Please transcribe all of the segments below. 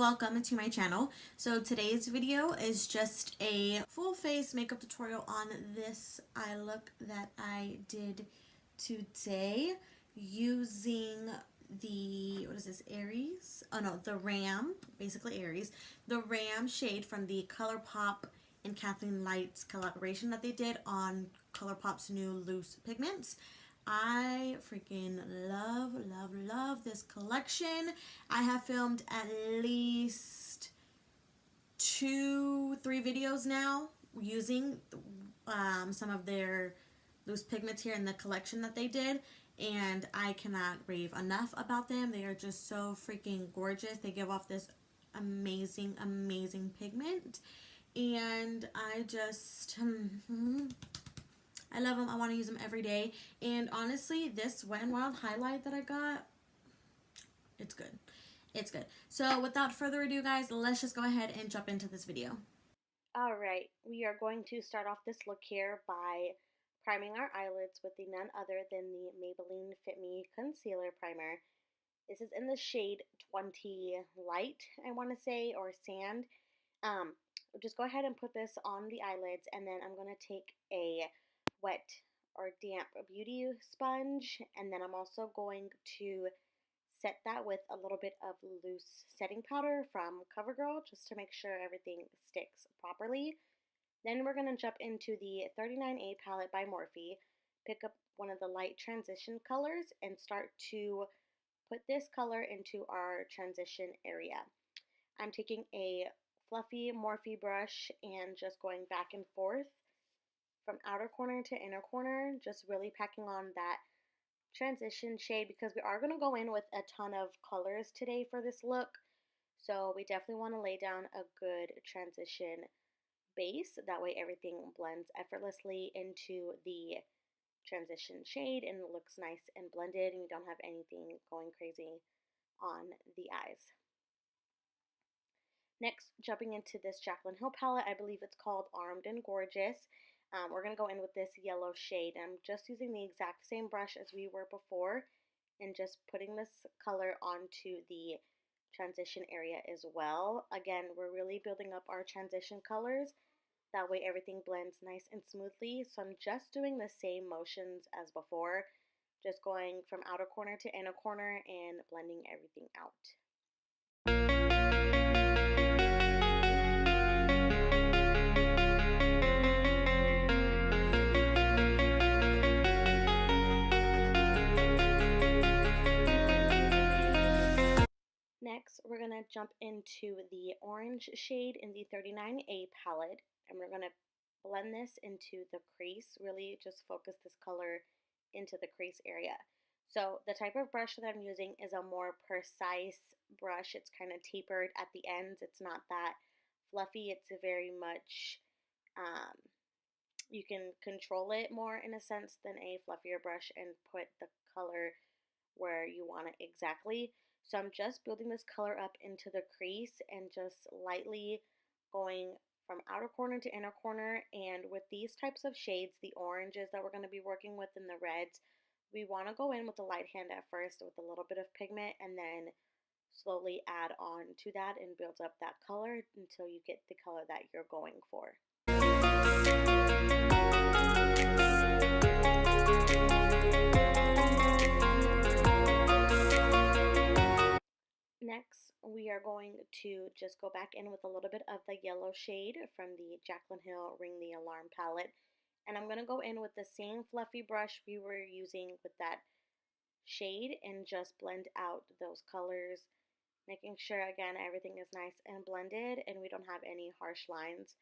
welcome to my channel. So today's video is just a full face makeup tutorial on this eye look that I did today using the, what is this, Aries? Oh no, the Ram, basically Aries. The Ram shade from the Colourpop and Kathleen Light's collaboration that they did on Colourpop's new loose pigments. I freaking love this collection. I have filmed at least 2-3 videos now using some of their loose pigments here in the collection that they did, and I cannot rave enough about them. They are just so freaking gorgeous. They give off this amazing pigment, and I just I love them. I want to use them every day. And honestly, this Wet n Wild highlight that I got, it's good. It's good. So without further ado, guys, let's just go ahead and jump into this video. Alright, we are going to start off this look here by priming our eyelids with the none other than the Maybelline FIT Me Concealer Primer. This is in the shade 20 Light, I want to say, or Sand. Just go ahead and put this on the eyelids, and then I'm going to take a wet or damp beauty sponge, and then I'm also going to set that with a little bit of loose setting powder from CoverGirl just to make sure everything sticks properly. Then we're going to jump into the 39A palette by Morphe, pick up one of the light transition colors, and start to put this color into our transition area. I'm taking a fluffy Morphe brush and just going back and forth from outer corner to inner corner, just really packing on that transition shade because we are going to go in with a ton of colors today for this look. So we definitely want to lay down a good transition base. That way everything blends effortlessly into the transition shade and it looks nice and blended and you don't have anything going crazy on the eyes. Next, jumping into this Jaclyn Hill palette, I believe it's called Armed and Gorgeous. We're going to go in with this yellow shade. I'm just using the exact same brush as we were before and just putting this color onto the transition area as well. Again, we're really building up our transition colors. That way everything blends nice and smoothly. So I'm just doing the same motions as before, just going from outer corner to inner corner and blending everything out. Next, we're going to jump into the orange shade in the 39A palette, and we're going to blend this into the crease, really just focus this color into the crease area. So the type of brush that I'm using is a more precise brush. It's kind of tapered at the ends. It's not that fluffy. It's very much, you can control it more in a sense than a fluffier brush and put the color where you want it exactly. So I'm just building this color up into the crease and just lightly going from outer corner to inner corner. And with these types of shades, the oranges that we're going to be working with and the reds, we want to go in with the light hand at first with a little bit of pigment and then slowly add on to that and build up that color until you get the color that you're going for. Next, we are going to just go back in with a little bit of the yellow shade from the Jaclyn Hill Ring the Alarm palette. And I'm going to go in with the same fluffy brush we were using with that shade and just blend out those colors, making sure, again, everything is nice and blended and we don't have any harsh lines.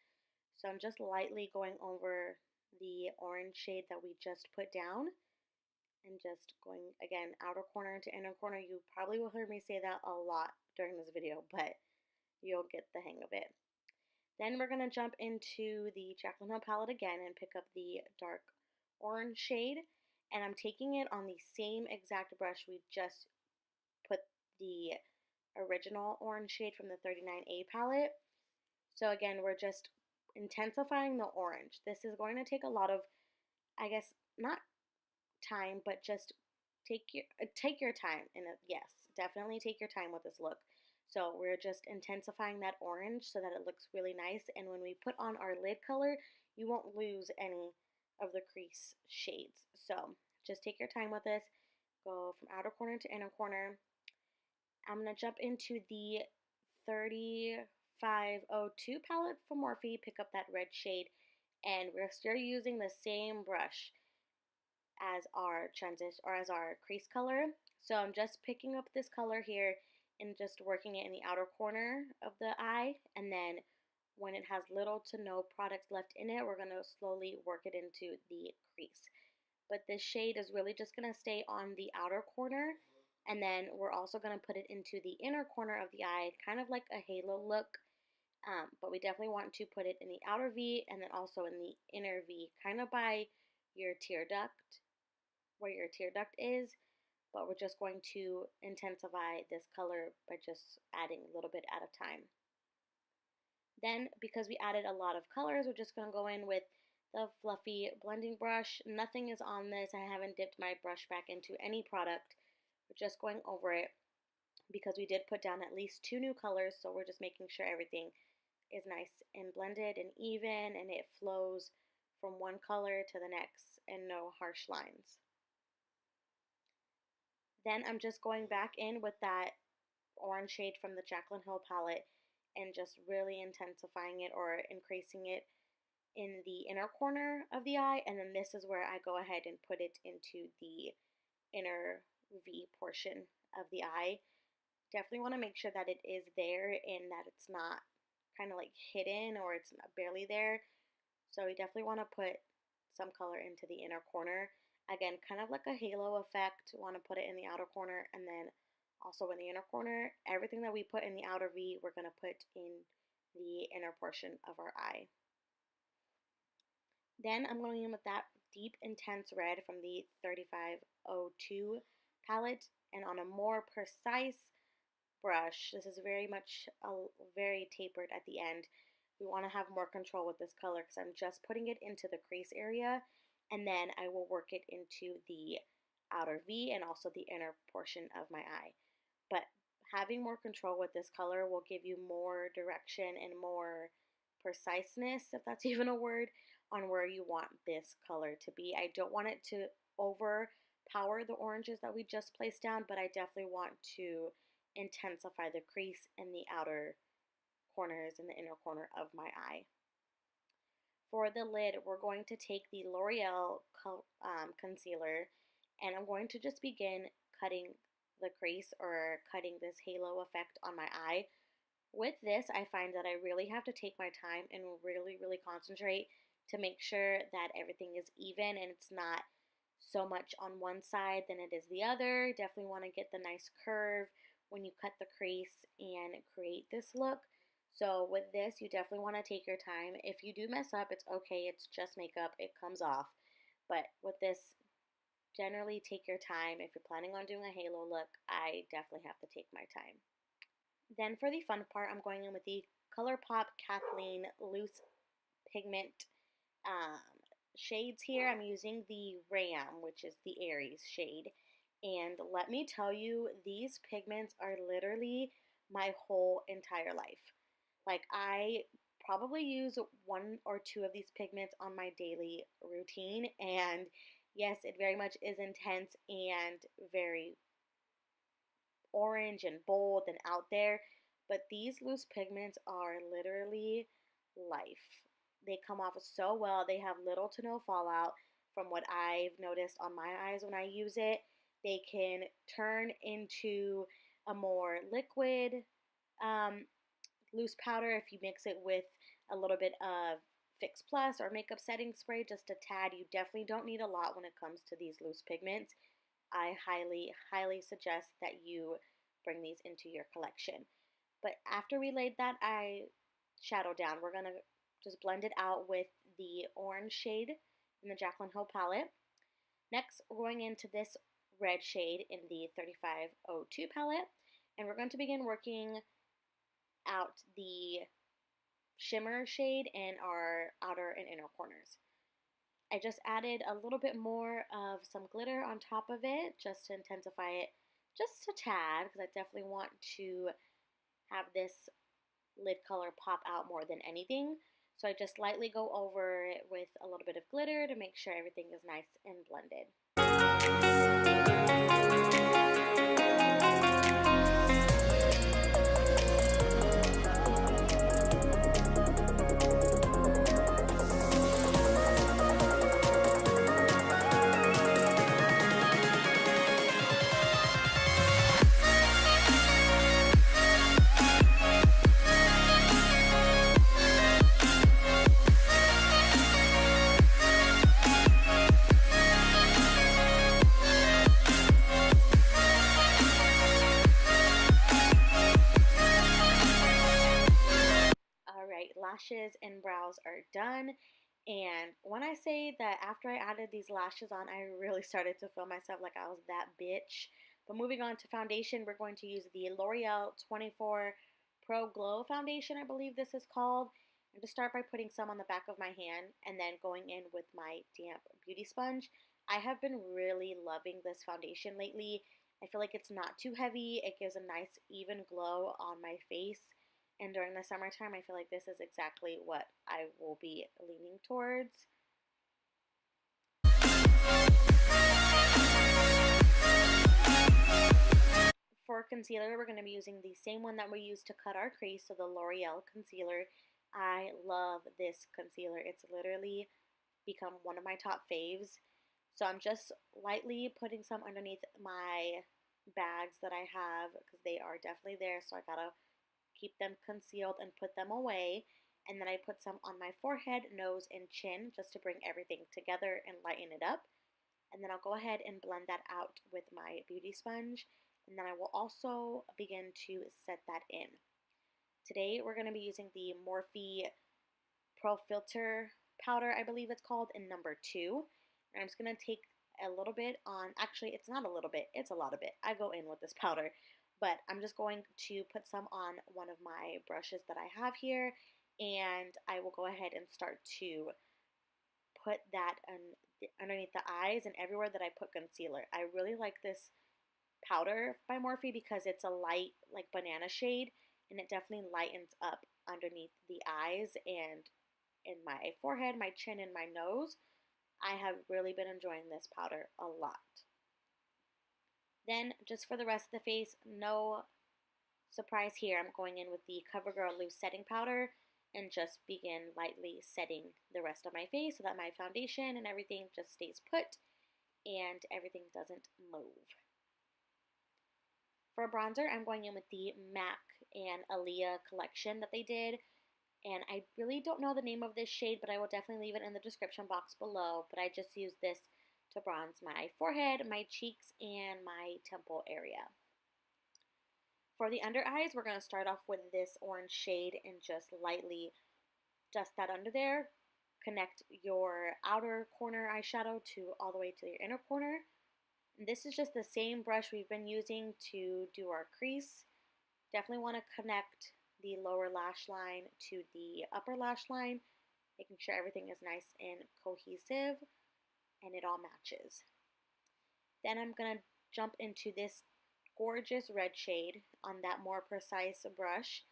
So I'm just lightly going over the orange shade that we just put down. And just going, again, outer corner to inner corner. You probably will hear me say that a lot during this video, but you'll get the hang of it. Then we're going to jump into the Jaclyn Hill palette again and pick up the dark orange shade. And I'm taking it on the same exact brush we just put the original orange shade from the 39A palette. So again, we're just intensifying the orange. This is going to take a lot of, I guess, not time, but just take your time. And yes, definitely take your time with this look. So we're just intensifying that orange so that it looks really nice. And when we put on our lid color, you won't lose any of the crease shades. So just take your time with this. Go from outer corner to inner corner. I'm going to jump into the 3502 palette from Morphe. Pick up that red shade. And we're still using the same brush as our transition or as our crease color. So I'm just picking up this color here and just working it in the outer corner of the eye, and then when it has little to no product left in it, we're going to slowly work it into the crease. But this shade is really just going to stay on the outer corner, and then we're also going to put it into the inner corner of the eye, kind of like a halo look. But we definitely want to put it in the outer V and then also in the inner V, kind of by your tear duct, where your tear duct is. But we're just going to intensify this color by just adding a little bit at a time. Then, because we added a lot of colors, we're just going to go in with the fluffy blending brush. Nothing is on this. I haven't dipped my brush back into any product. We're just going over it because we did put down at least 2 new colors, so we're just making sure everything is nice and blended and even, and it flows from one color to the next and no harsh lines. Then I'm just going back in with that orange shade from the Jaclyn Hill palette and just really intensifying it or increasing it in the inner corner of the eye, and then this is where I go ahead and put it into the inner V portion of the eye. Definitely want to make sure that it is there and that it's not kind of like hidden or it's barely there. So we definitely want to put some color into the inner corner. Again, kind of like a halo effect. Want to put it in the outer corner and then also in the inner corner. Everything that we put in the outer V, we're going to put in the inner portion of our eye. Then I'm going in with that deep, intense red from the 3502 palette, and on a more precise brush, this is very much very tapered at the end. We want to have more control with this color because I'm just putting it into the crease area, and then I will work it into the outer V and also the inner portion of my eye. But having more control with this color will give you more direction and more preciseness, if that's even a word, on where you want this color to be. I don't want it to overpower the oranges that we just placed down, but I definitely want to intensify the crease in the outer corners and the inner corner of my eye. For the lid, we're going to take the L'Oreal concealer, and I'm going to just begin cutting the crease or cutting this halo effect on my eye. With this, I find that I really have to take my time and really, really concentrate to make sure that everything is even and it's not so much on one side than it is the other. Definitely want to get the nice curve when you cut the crease and create this look. So with this, you definitely want to take your time. If you do mess up, it's okay. It's just makeup. It comes off. But with this, generally take your time. If you're planning on doing a halo look, I definitely have to take my time. Then for the fun part, I'm going in with the Colourpop Kathleen Loose Pigment shades here. I'm using the Ram, which is the Aries shade. And let me tell you, these pigments are literally my whole entire life. Like, I probably use 1 or 2 of these pigments on my daily routine. And yes, it very much is intense and very orange and bold and out there, but these loose pigments are literally life. They come off so well. They have little to no fallout from what I've noticed on my eyes when I use it. They can turn into a more liquid loose powder if you mix it with a little bit of Fix Plus or makeup setting spray, just a tad. You definitely don't need a lot when it comes to these loose pigments. I highly, highly suggest that you bring these into your collection. But after we laid that eye shadow down, we're going to just blend it out with the orange shade in the Jaclyn Hill palette. Next, we're going into this red shade in the 3502 palette, and we're going to begin working out the shimmer shade in our outer and inner corners. I just added a little bit more of some glitter on top of it just to intensify it just a tad, because I definitely want to have this lid color pop out more than anything. So I just lightly go over it with a little bit of glitter to make sure everything is nice and blended. Alright, lashes and brows are done. And when I say that after I added these lashes on, I really started to feel myself like I was that bitch. But moving on to foundation, we're going to use the L'Oreal 24 Pro Glow Foundation, I believe this is called. And to start by putting some on the back of my hand and then going in with my damp beauty sponge. I have been really loving this foundation lately. I feel like it's not too heavy. It gives a nice even glow on my face. And during the summertime, I feel like this is exactly what I will be leaning towards. For concealer, we're going to be using the same one that we used to cut our crease, so the L'Oreal concealer. I love this concealer. It's literally become one of my top faves. So I'm just lightly putting some underneath my bags that I have because they are definitely there, so I gotta keep them concealed and put them away. And then I put some on my forehead, nose, and chin just to bring everything together and lighten it up. And then I'll go ahead and blend that out with my beauty sponge. And then I will also begin to set that in. Today we're going to be using the Morphe Pro Filter powder, I believe it's called, in number 2. And I'm just going to take a little bit on, actually it's not a little bit, it's a lot of it. I go in with this powder. But I'm just going to put some on one of my brushes that I have here, and I will go ahead and start to put that underneath the eyes and everywhere that I put concealer. I really like this powder by Morphe because it's a light, like banana shade, and it definitely lightens up underneath the eyes and in my forehead, my chin, and my nose. I have really been enjoying this powder a lot. Then, just for the rest of the face, no surprise here, I'm going in with the CoverGirl Loose Setting Powder and just begin lightly setting the rest of my face so that my foundation and everything just stays put and everything doesn't move. For bronzer, I'm going in with the MAC and Aaliyah collection that they did. And I really don't know the name of this shade, but I will definitely leave it in the description box below. But I just used this to bronze my forehead, my cheeks, and my temple area. For the under eyes, we're going to start off with this orange shade and just lightly dust that under there. Connect your outer corner eyeshadow to all the way to your inner corner. And this is just the same brush we've been using to do our crease. Definitely want to connect the lower lash line to the upper lash line, making sure everything is nice and cohesive and it all matches. Then I'm going to jump into this gorgeous red shade on that more precise brush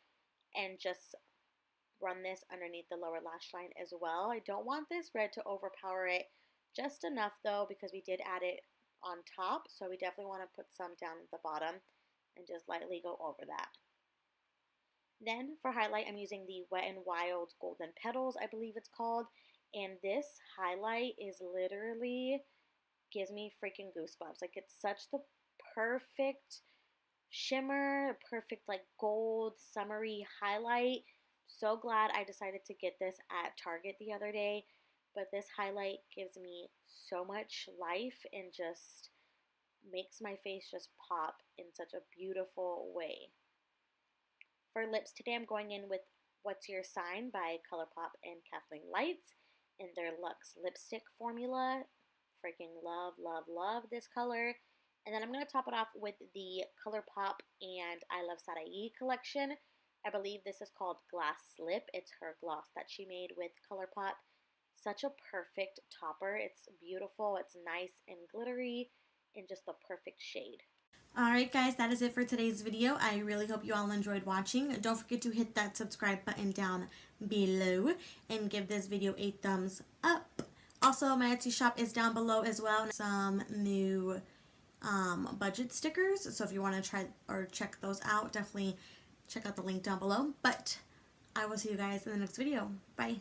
and just run this underneath the lower lash line as well. I don't want this red to overpower it, just enough though because we did add it on top, so we definitely want to put some down at the bottom and just lightly go over that. Then for highlight, I'm using the Wet n Wild Golden Petals, I believe it's called, and this highlight is literally gives me freaking goosebumps. Like, it's such the perfect shimmer, perfect like gold summery highlight. So glad I decided to get this at Target the other day, but this highlight gives me so much life and just makes my face just pop in such a beautiful way. For lips today, I'm going in with What's Your Sign by Colourpop and Kathleen Lights in their Luxe lipstick formula. Freaking love, love, love this color. And then I'm going to top it off with the Colourpop and I Love Sadae collection. I believe this is called Glass Slip. It's her gloss that she made with Colourpop. Such a perfect topper. It's beautiful, it's nice and glittery, and just the perfect shade. Alright guys, that is it for today's video. I really hope you all enjoyed watching. Don't forget to hit that subscribe button down below and give this video a thumbs up. Also, my Etsy shop is down below as well. Some new budget stickers, so if you want to try or check those out, definitely check out the link down below. But I will see you guys in the next video. Bye.